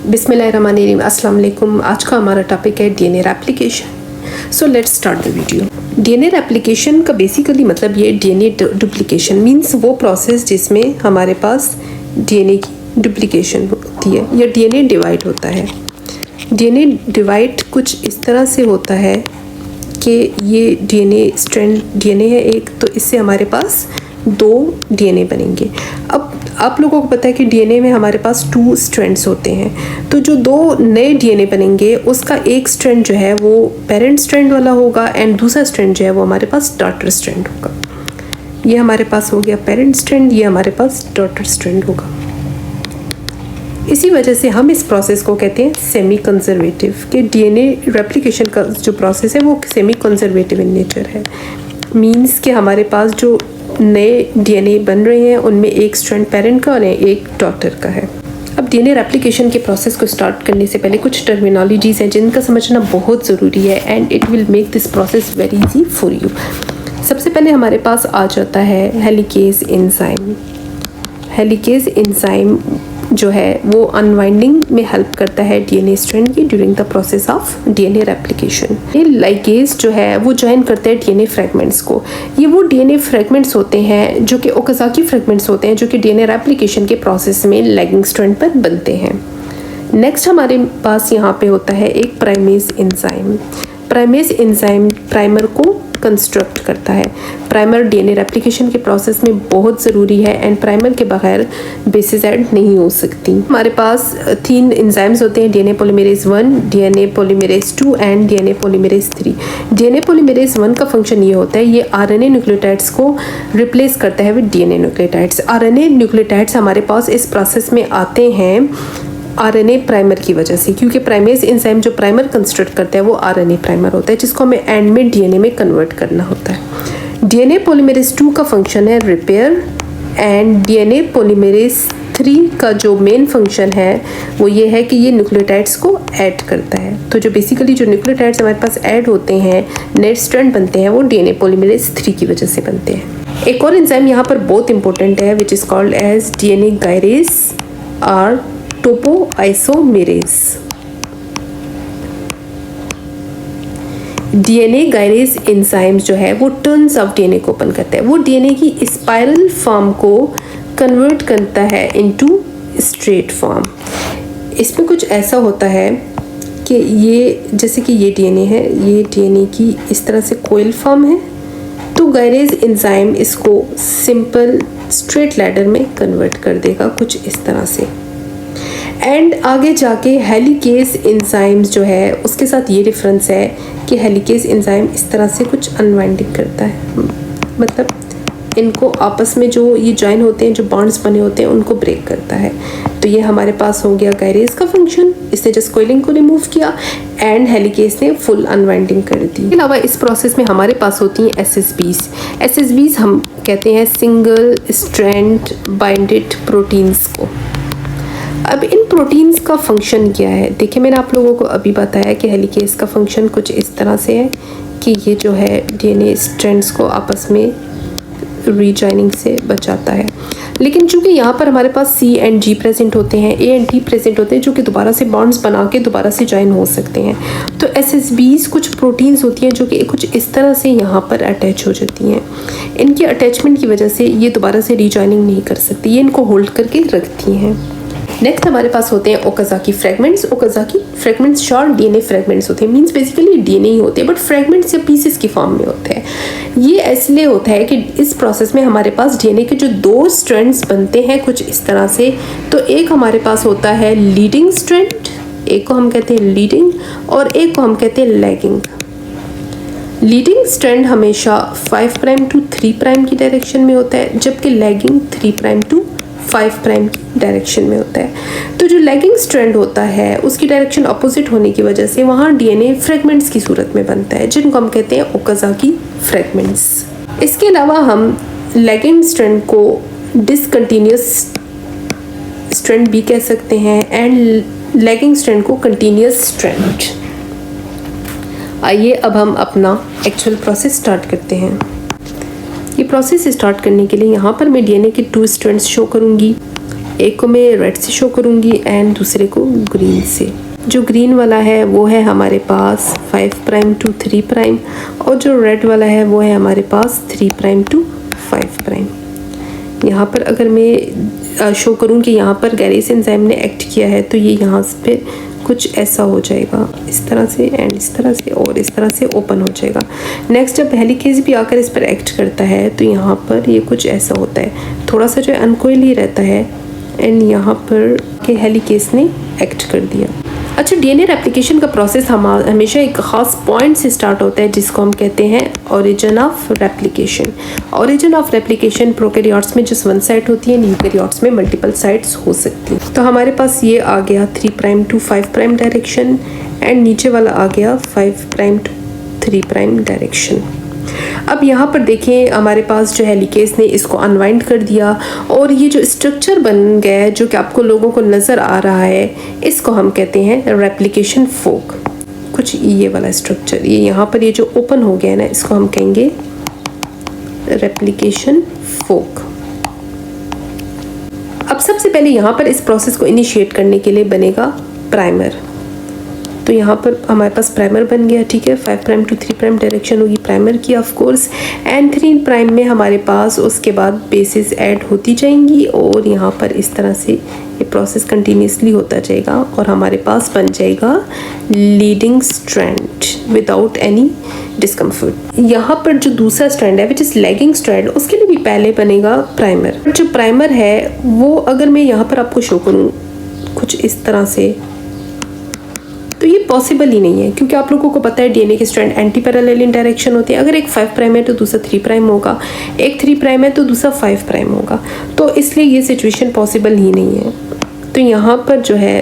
बिस्मिल्लाहिर्रहमानिर्रहीम, अस्सलाम वालेकुम। आज का हमारा टॉपिक है DNA replication. So let's start the video. DNA replication का बेसिकली मतलब ये डीएनए डुप्लीकेशन मींस वो प्रोसेस जिसमें हमारे पास डीएनए की डुप्लीकेशन होती है या डीएनए डिवाइड होता है। डीएनए डिवाइड कुछ इस तरह से होता है कि ये डीएनए स्ट्रैंड डीएनए है एक, तो इससे हमारे पास दो डीएनए बनेंगे। अब आप लोगों को पता है कि डीएनए में हमारे पास 2 स्ट्रैंड्स होते हैं, तो जो 2 नए डीएनए बनेंगे उसका एक स्ट्रैंड जो है वो पेरेंट स्ट्रैंड वाला होगा एंड दूसरा स्ट्रैंड जो है वो हमारे पास डॉटर स्ट्रैंड होगा। ये हमारे पास हो गया पेरेंट स्ट्रैंड, ये हमारे पास डॉटर स्ट्रैंड होगा। इसी वजह से हम इस प्रोसेस को कहते हैं सेमी कंजर्वेटिव, कि डीएनए रेप्लिकेशन का जो प्रोसेस है वो सेमी कंजर्वेटिव इन नेचर है। मींस कि हमारे पास जो नए डीएनए बन रहे हैं उनमें एक स्ट्रैंड पेरेंट का और एक डॉटर का है। अब डीएनए रेप्लिकेशन के प्रोसेस को स्टार्ट करने से पहले कुछ टर्मिनोलॉजीज हैं जिनका समझना बहुत ज़रूरी है and it will make this process very easy for you. सबसे पहले हमारे पास आ जाता है हेलिकेज एंजाइम। हेलिकेज एंजाइम जो है वो अनवाइंडिंग में हेल्प करता है डीएनए स्ट्रैंड की during the process of DNA replication. ये लाइगेज जो है वो जॉइन करते हैं डीएनए फ्रेगमेंट्स को। ये वो डीएनए फ्रेगमेंट्स होते हैं जो कि ओकाज़ाकी फ्रेगमेंट्स होते हैं जो कि डीएनए रेप्लिकेशन के प्रोसेस में लैगिंग स्ट्रैंड पर बनते हैं। नेक्स्ट हमारे पास यहाँ पे होता है एक primase enzyme. Primase enzyme primer को कंस्ट्रक्ट करता है। प्राइमर डीएनए रेप्लिकेशन के प्रोसेस में बहुत ज़रूरी है एंड प्राइमर के बगैर बेसिस ऐड नहीं हो सकती। हमारे पास 3 एंजाइम्स होते हैं, DNA polymerase 1, DNA polymerase 2 and DNA polymerase 3। DNA polymerase 1 का फंक्शन ये होता है, ये आरएनए न्यूक्लियोटाइड्स को रिप्लेस करता है with DNA nucleotides. RNA nucleotides हमारे पास इस प्रोसेस में आते हैं आरएनए प्राइमर की वजह से, क्योंकि प्राइमेज एंजाइम जो प्राइमर कंस्ट्रक्ट करता है वो आरएनए प्राइमर होता है जिसको हमें एंड में डीएनए में कन्वर्ट करना होता है। डीएनए पॉलीमरेज 2 का फंक्शन है रिपेयर एंड डीएनए पॉलीमरेज 3 का जो मेन फंक्शन है वो ये है कि ये न्यूक्लियोटाइड्स को ऐड करता है। तो जो बेसिकली जो न्यूक्लियोटाइड्स हमारे पास ऐड होते हैं, नेट स्ट्रैंड बनते हैं, वो डीएनए पॉलीमरेज 3 की वजह से बनते हैं। एक और एंजाइम यहाँ पर बहुत इंपॉर्टेंट है which is called as DNA gyrase और टोपोआइसोमेरेज। डीएनए गायरेज एंजाइम्स जो है वो टर्न्स ऑफ डीएनए को ओपन करता है। वो डीएनए की स्पाइरल फॉर्म को कन्वर्ट करता है इनटू स्ट्रेट फॉर्म। इसमें कुछ ऐसा होता है कि ये जैसे कि ये डीएनए है, ये डीएनए की इस तरह से कोइल फॉर्म है, तो गायरेज एंजाइम इसको सिंपल स्ट्रेट लैडर में कन्वर्ट कर देगा कुछ इस तरह से। एंड आगे जाके हेलिकेज एंजाइम्स जो है उसके साथ ये डिफरेंस है कि हेलिकेज एंजाइम इस तरह से कुछ अनवाइंडिंग करता है, मतलब इनको आपस में जो ये जॉइन होते हैं, जो बॉन्ड्स बने होते हैं, उनको ब्रेक करता है। तो ये हमारे पास हो गया गायरेज का फंक्शन, इसने जस्ट कोइलिंग को रिमूव किया एंड हेलिकेज ने फुल अनवाइंडिंग कर दी। इसके अलावा इस प्रोसेस में हमारे पास होती हैं एसएसबीज। एसएसबीज हम कहते हैं सिंगल स्ट्रैंड बाइंडेड प्रोटीन्स को। अब इन प्रोटीन्स का फंक्शन क्या है? देखिए, मैंने आप लोगों को अभी बताया कि हेलिकेज का फंक्शन कुछ इस तरह से है कि ये जो है डीएनए स्ट्रैंड्स को आपस में रीजॉइनिंग से बचाता है। लेकिन चूंकि यहाँ पर हमारे पास सी एंड जी प्रेजेंट होते हैं, ए एंड टी प्रेजेंट होते हैं जो कि दोबारा से बॉन्ड्स बना के दोबारा से जॉइन हो सकते हैं, तो एसएसबीज कुछ प्रोटीन्स होती हैं जो कि कुछ इस तरह से यहाँ पर अटैच हो जाती हैं। इनकी अटैचमेंट की वजह से ये दोबारा से रीजॉइनिंग नहीं कर सकती, ये इनको होल्ड करके रखती हैं। नेक्स्ट हमारे पास होते हैं Okazaki fragments. Okazaki fragments short DNA fragments होते हैं, मींस बेसिकली डीएनए ही होते हैं बट फ्रेगमेंट्स या पीसेस की फॉर्म में होते हैं। ये इसलिए होता है कि इस प्रोसेस में हमारे पास डीएनए के जो 2 स्ट्रैंड्स बनते हैं कुछ इस तरह से, तो एक हमारे पास होता है लीडिंग स्ट्रैंड, एक को हम कहते हैं लीडिंग और एक को हम कहते हैं लैगिंग। लीडिंग स्ट्रैंड हमेशा 5 प्राइम टू 3 प्राइम की डायरेक्शन में होता है, जबकि लैगिंग 3 प्राइम टू 5 प्राइम की डायरेक्शन में होता है। तो जो लैगिंग स्ट्रैंड होता है उसकी डायरेक्शन अपोजिट होने की वजह से वहाँ डीएनए फ्रेगमेंट्स की सूरत में बनता है जिनको हम कहते हैं ओकाज़ाकी फ्रेगमेंट्स। इसके अलावा हम लैगिंग स्ट्रैंड को डिसकंटिन्यूस स्ट्रैंड भी कह सकते हैं एंड लैगिंग स्ट्रैंड को कंटिन्यूस स्ट्रैंड। आइए अब हम अपना एक्चुअल प्रोसेस स्टार्ट करते हैं। ये प्रोसेस स्टार्ट करने के लिए यहाँ पर मैं डीएनए के 2 स्ट्रैंड्स शो करूँगी एक को मैं रेड से शो करूँगी एंड दूसरे को ग्रीन से। जो ग्रीन वाला है वो है हमारे पास 5 प्राइम टू 3 प्राइम, और जो रेड वाला है वो है हमारे पास 3 प्राइम टू 5 प्राइम। यहाँ पर अगर मैं शो करूँ कि यहाँ पर गैरेज एंजाइम ने एक्ट किया है, तो ये यहाँ पे कुछ ऐसा हो जाएगा, इस तरह से एंड इस तरह से और इस तरह से ओपन हो जाएगा। नेक्स्ट जब हेलिकेज भी आकर इस पर एक्ट करता है तो यहाँ पर ये कुछ ऐसा होता है, थोड़ा सा जो अनकोइल ही रहता है एंड यहाँ पर के हेलिकेज ने एक्ट कर दिया। अच्छा, डीएनए रेप्लिकेशन का प्रोसेस हमेशा एक ख़ास पॉइंट से स्टार्ट होता है जिसको हम कहते हैं origin of replication. Origin of replication prokaryotes में जस्ट वन साइट होती है, यूकैरियोट्स में मल्टीपल साइट्स हो सकती हैं। तो हमारे पास ये आ गया 3 prime to 5 prime direction and नीचे वाला आ गया 5 प्राइम टू 3 प्राइम डायरेक्शन। अब यहाँ पर देखें हमारे पास जो हेलिकेज ने इसको अनवाइंड कर दिया और ये जो स्ट्रक्चर बन गया है जो कि आपको लोगों को नज़र आ रहा है, इसको हम कहते हैं रेप्लिकेशन फोक। कुछ ये वाला स्ट्रक्चर, ये यहाँ पर ये जो ओपन हो गया है ना, इसको हम कहेंगे रेप्लिकेशन फोक। अब सबसे पहले यहाँ पर इस प्रोसेस को इनिशिएट करने के लिए बनेगा प्राइमर। तो यहाँ पर हमारे पास प्राइमर बन गया, ठीक है। 5 प्राइम टू 3 प्राइम डायरेक्शन होगी प्राइमर की ऑफ कोर्स, एंड 3 प्राइम में हमारे पास उसके बाद बेसिस ऐड होती जाएंगी और यहाँ पर इस तरह से ये प्रोसेस कंटिन्यूसली होता जाएगा और हमारे पास बन जाएगा leading strand without any discomfort. यहाँ पर जो दूसरा स्ट्रैंड है विच इज़ लैगिंग स्ट्रैंड, उसके लिए भी पहले बनेगा प्राइमर। जो प्राइमर है वो अगर मैं यहाँ पर आपको शो करूँ कुछ इस तरह से, तो ये पॉसिबल ही नहीं है क्योंकि आप लोगों को पता है डीएनए के strand anti parallel in direction होते हैं। अगर एक 5 प्राइम है तो दूसरा 3 प्राइम होगा, एक 3 प्राइम है तो दूसरा 5 प्राइम होगा, तो इसलिए ये सिचुएशन पॉसिबल ही नहीं है। तो यहाँ पर जो है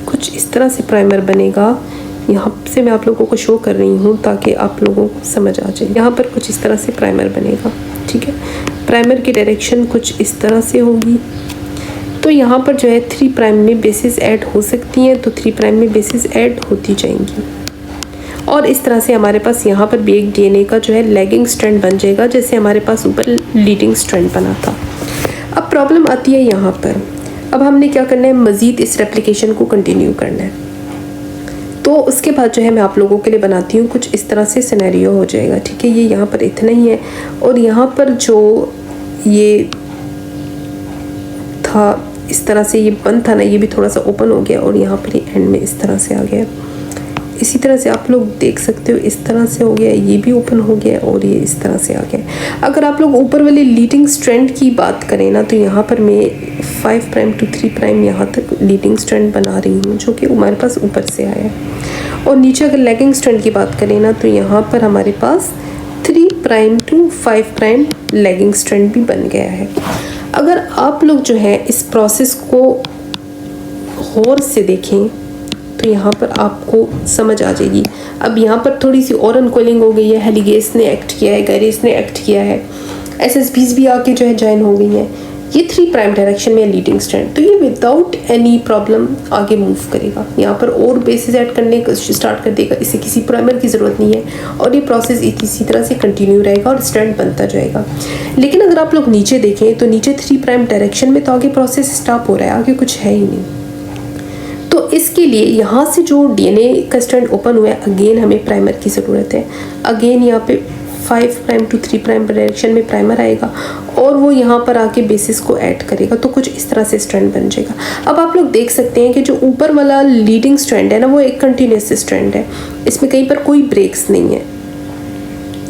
कुछ इस तरह से प्राइमर बनेगा। यहाँ से मैं आप लोगों को शो कर रही हूँ ताकि आप लोगों को समझ आ जाए। यहाँ पर कुछ इस तरह से प्राइमर बनेगा, ठीक है। प्राइमर की डायरेक्शन कुछ इस तरह से होगी। तो यहाँ पर जो है 3 प्राइम में बेसिस ऐड हो सकती हैं, तो 3 प्राइम में बेसिस ऐड होती जाएंगी और इस तरह से हमारे पास यहाँ पर भी एक डीएनए का जो है लैगिंग स्ट्रैंड बन जाएगा, जैसे हमारे पास ऊपर लीडिंग स्ट्रैंड बना था। अब प्रॉब्लम आती है यहाँ पर, अब हमने क्या करना है, मज़ीद इस रेप्लिकेशन को कंटिन्यू करना है। तो उसके बाद जो है मैं आप लोगों के लिए बनाती हूँ कुछ इस तरह से सिनेरियो हो जाएगा, ठीक है। ये यहाँ पर इतना ही है और यहाँ पर जो ये था इस तरह से ये बंद था ना, ये भी थोड़ा सा ओपन हो गया और यहाँ पर एंड में इस तरह से आ गया। इसी तरह से आप लोग देख सकते हो, इस तरह से हो गया, ये भी ओपन हो गया और ये इस तरह से आ गया। अगर आप लोग ऊपर वाले लीडिंग स्ट्रैंड की बात करें ना, तो यहाँ पर मैं 5 प्राइम टू 3 प्राइम यहाँ तक लीडिंग स्ट्रैंड बना रही हूँ जो कि हमारे पास ऊपर से आया है। और नीचे अगर लैगिंग स्ट्रैंड की बात करें ना, तो यहाँ पर हमारे पास 3 prime to 5 prime lagging strand भी बन गया है। अगर आप लोग जो है इस प्रोसेस को गौर से देखें तो यहाँ पर आपको समझ आ जाएगी। अब यहाँ पर थोड़ी सी और अनकोलिंग हो गई है, हेलिकेज ने एक्ट किया है, गैरेज ने एक्ट किया है, एसएसबीज भी आके जो है ज्वाइन हो गई हैं। ये 3 प्राइम डायरेक्शन में लीडिंग स्ट्रैंड, तो ये विदाउट एनी प्रॉब्लम आगे मूव करेगा। यहाँ पर और बेसिस ऐड करने का स्टार्ट कर देगा, इसे किसी प्राइमर की ज़रूरत नहीं है और ये प्रोसेस इसी तरह से कंटिन्यू रहेगा और स्ट्रैंड बनता जाएगा। लेकिन अगर आप लोग नीचे देखें तो नीचे 3 प्राइम डायरेक्शन में तो आगे प्रोसेस स्टॉप हो रहा है, आगे कुछ है ही नहीं। तो इसके लिए यहाँ से जो डीएनए का स्ट्रैंड ओपन हुआ है, अगेन हमें प्राइमर की ज़रूरत है। अगेन यहाँ पे 5 प्राइम टू 3 प्राइम डायरेक्शन में प्राइमर आएगा और वो यहाँ पर आके बेसिस को ऐड करेगा, तो कुछ इस तरह से स्ट्रैंड बन जाएगा। अब आप लोग देख सकते हैं कि जो ऊपर वाला लीडिंग स्ट्रैंड है ना, वो एक कंटिन्यूस स्ट्रैंड है, इसमें कहीं पर कोई ब्रेक्स नहीं है,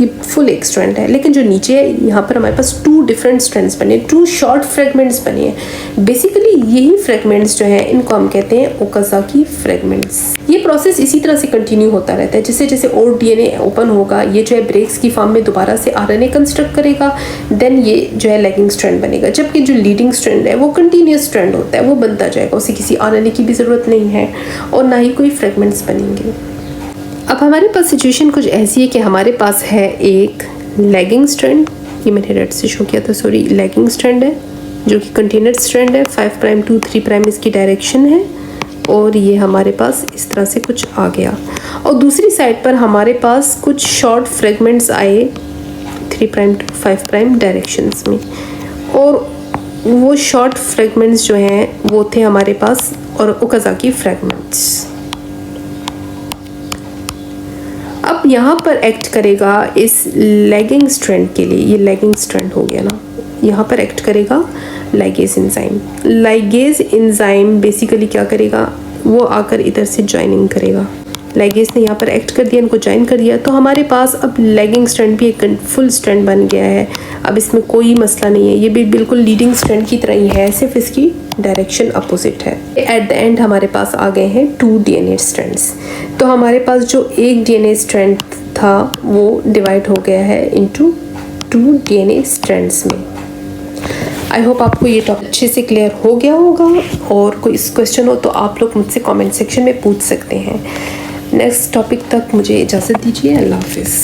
ये फुल एक स्ट्रैंड है। लेकिन जो नीचे है यहाँ पर हमारे पास 2 डिफरेंट स्ट्रैंड्स बने, 2 शॉर्ट फ्रेगमेंट्स बने हैं। बेसिकली यही फ्रेगमेंट्स जो है इनको हम कहते हैं ओकाज़ाकी फ्रेगमेंट्स। ये प्रोसेस इसी तरह से कंटिन्यू होता रहता है, जैसे जैसे और डीएनए ओपन होगा, ये जो है ब्रेक्स की फॉर्म में दोबारा से आरएनए कंस्ट्रक्ट करेगा, देन ये जो है लैगिंग स्ट्रैंड बनेगा। जबकि जो लीडिंग स्ट्रैंड है वो कंटिन्यूस स्ट्रैंड होता है, वो बनता जाएगा, उसे किसी आरएनए की भी ज़रूरत नहीं है और ना ही कोई फ्रेगमेंट्स बनेंगे। अब हमारे पास सिचुएशन कुछ ऐसी है कि हमारे पास है एक लैगिंग स्ट्रैंड, ये मैंने रेड से शो किया था, सॉरी, लैगिंग स्ट्रैंड है जो कि कंटिन्यूस स्ट्रैंड है, 5 प्राइम टू 3 प्राइम इसकी डायरेक्शन है और ये हमारे पास इस तरह से कुछ आ गया। और दूसरी साइड पर हमारे पास कुछ शॉर्ट फ्रेगमेंट्स आए 3 प्राइम टू 5 प्राइम डायरेक्शंस में, और वो शॉर्ट फ्रेगमेंट्स जो हैं वो थे हमारे पास और ओकाज़की फ्रेगमेंट्स। अब यहाँ पर एक्ट करेगा इस लैगिंग स्ट्रैंड के लिए, ये लैगिंग स्ट्रैंड हो गया ना, यहाँ पर एक्ट करेगा ligase enzyme. Ligase enzyme basically क्या करेगा, वो आकर इधर से ज्वाइनिंग करेगा। लाइगेज ने यहाँ पर एक्ट कर दिया, इनको ज्वाइन कर दिया, तो हमारे पास अब लैगिंग स्ट्रैंड भी एक फुल स्ट्रैंड बन गया है। अब इसमें कोई मसला नहीं है, ये भी बिल्कुल लीडिंग स्ट्रैंड की तरह ही है, सिर्फ इसकी डायरेक्शन अपोजिट है। एट द एंड हमारे पास आ गए हैं 2 DNA स्ट्रैंड्स। तो हमारे पास जो एक DNA स्ट्रैंड था वो डिवाइड हो गया है इनटू 2 DNA स्ट्रैंड्स में। आई होप आपको ये टॉपिक अच्छे से क्लियर हो गया होगा, और कोई क्वेश्चन हो तो आप लोग मुझसे कमेंट सेक्शन में पूछ सकते हैं। नेक्स्ट टॉपिक तक मुझे इजाज़त दीजिए। अल्लाह हाफिज़।